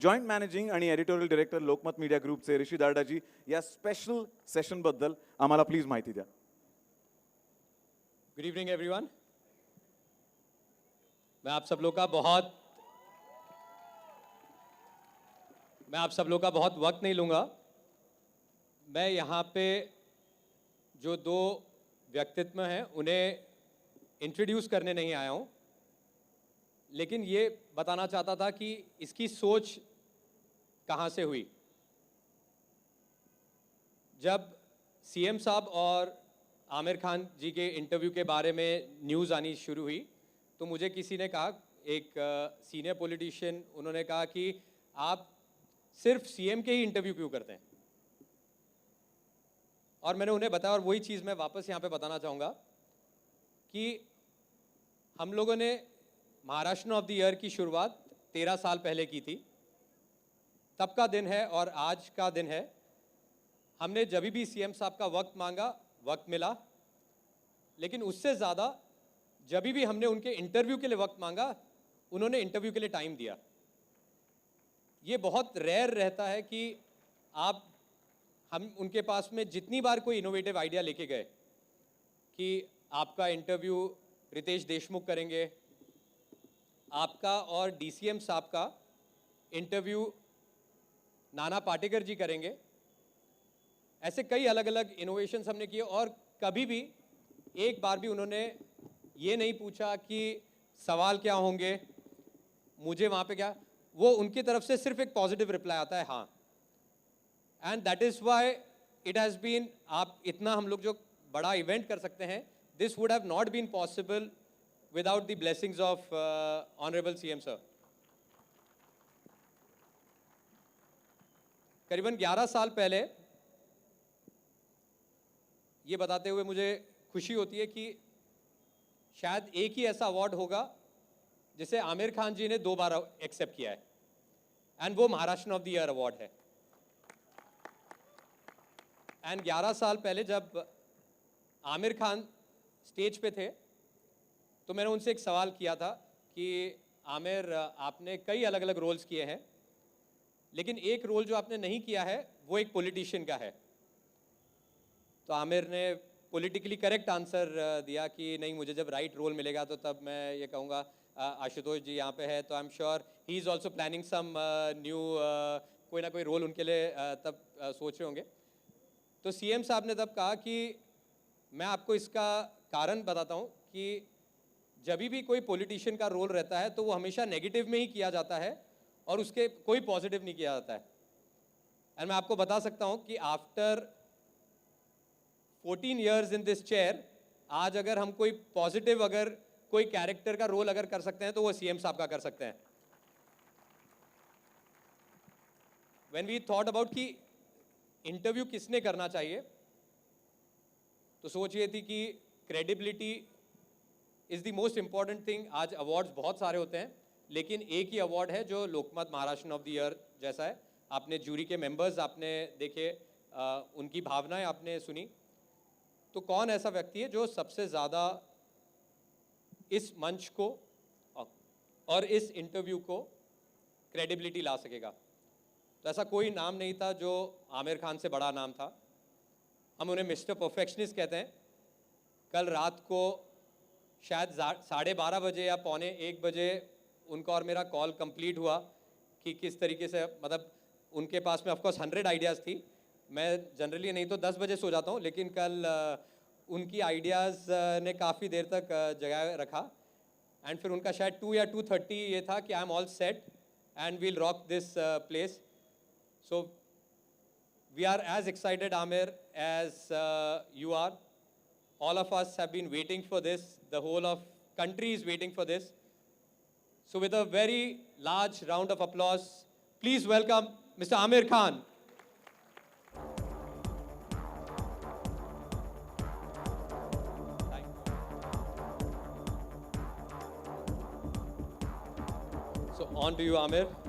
Joint managing आणि editorial director लोकमत media ग्रुपचे ऋषी दारडाजी या स्पेशल सेशनबद्दल आम्हाला प्लीज माहिती द्या. Good evening everyone. मैं आप सब लोग का बहुत वक्त नहीं लूँगा. मैं यहाँ पे जो दो व्यक्तित्व हैं उन्हें इंट्रोड्यूस करने नहीं आया हूँ, लेकिन ये बताना चाहता था कि इसकी सोच कहाँ से हुई. जब सीएम साहब और आमिर खान जी के इंटरव्यू के बारे में न्यूज़ आनी शुरू हुई तो मुझे किसी ने कहा, एक सीनियर पॉलिटिशियन, उन्होंने कहा कि आप सिर्फ सीएम के ही इंटरव्यू क्यों करते हैं. और मैंने उन्हें बताया, और वही चीज़ मैं वापस यहाँ पे बताना चाहूँगा कि हम लोगों ने महाराष्ट्र ऑफ द ईयर की शुरुआत 13 साल पहले की थी. तब का दिन है और आज का दिन है. हमने जब भी सीएम साहब का वक्त मांगा, वक्त मिला, लेकिन उससे ज़्यादा जब भी हमने उनके इंटरव्यू के लिए वक्त मांगा, उन्होंने इंटरव्यू के लिए टाइम दिया. ये बहुत रेयर रहता है कि हम उनके पास में जितनी बार कोई इनोवेटिव आइडिया लेके गए कि आपका इंटरव्यू रितेश देशमुख करेंगे, आपका और डीसीएम साहब का इंटरव्यू नाना पाटेकर जी करेंगे, ऐसे कई अलग अलग इनोवेशंस हमने किए. और कभी भी एक बार भी उन्होंने ये नहीं पूछा कि सवाल क्या होंगे, मुझे वहाँ पे क्या, वो उनकी तरफ से सिर्फ एक पॉजिटिव रिप्लाई आता है, हाँ. And that is why it has been, आप इतना हम लोग जो बड़ा इवेंट कर सकते हैं, this would have not been possible without the blessings of honourable CM sir. करीबन 11 साल पहले, ये बताते हुए मुझे खुशी होती है कि शायद एक ही ऐसा अवार्ड होगा जिसे आमिर खान जी ने 2 बार एक्सेप्ट किया है, एंड वो Maharashtra of the year award है. एंड 11 साल पहले जब आमिर खान स्टेज पे थे तो मैंने उनसे एक सवाल किया था कि आमिर, आपने कई अलग अलग रोल्स किए हैं, लेकिन एक रोल जो आपने नहीं किया है वो एक पॉलिटिशियन का है. तो आमिर ने पॉलिटिकली करेक्ट आंसर दिया कि नहीं, मुझे जब राइट रोल मिलेगा तो तब मैं ये कहूँगा. आशुतोष जी यहाँ पे है तो I am sure he is also planning some new, कोई ना कोई रोल उनके लिए तब सोच रहे होंगे. तो सीएम साहब ने तब कहा कि मैं आपको इसका कारण बताता हूँ कि जब भी कोई पॉलिटिशियन का रोल रहता है तो वो हमेशा नेगेटिव में ही किया जाता है और उसके कोई पॉजिटिव नहीं किया जाता है. एंड मैं आपको बता सकता हूँ कि after 14 years in this chair, आज अगर हम कोई पॉजिटिव, अगर कोई कैरेक्टर का रोल अगर कर सकते हैं तो वो सीएम साहब का कर सकते हैं. व्हेन वी थॉट अबाउट कि इंटरव्यू किसने करना चाहिए, तो सोच ये थी कि credibility is the most important thing. आज अवार्ड्स बहुत सारे होते हैं, लेकिन एक ही अवार्ड है जो लोकमत महाराष्ट्र ऑफ द ईयर जैसा है. आपने जूरी के मेंबर्स आपने देखे, उनकी भावनाएं आपने सुनी. तो कौन ऐसा व्यक्ति है जो सबसे ज़्यादा इस मंच को और इस इंटरव्यू को क्रेडिबिलिटी ला सकेगा. तो ऐसा कोई नाम नहीं था जो आमिर खान से बड़ा नाम था. हम उन्हें मिस्टर परफेक्शनिस्ट कहते हैं. कल रात को शायद 12:30 बजे या 12:45 बजे उनका और मेरा कॉल कंप्लीट हुआ कि किस तरीके से, मतलब उनके पास में ऑफकोर्स 100 आइडियाज़ थी. मैं जनरली नहीं तो 10 बजे सो जाता हूँ, लेकिन कल उनकी आइडियाज़ ने काफ़ी देर तक जगाए रखा. एंड फिर उनका शायद 2 या 2:30 ये था कि I am all set and will rock this place. So we are as excited, Aamir, as you are. All of us have been waiting for this. The whole of country is waiting for this. So with a very large round of applause, please welcome Mr. Amir Khan. So on to you, Amir.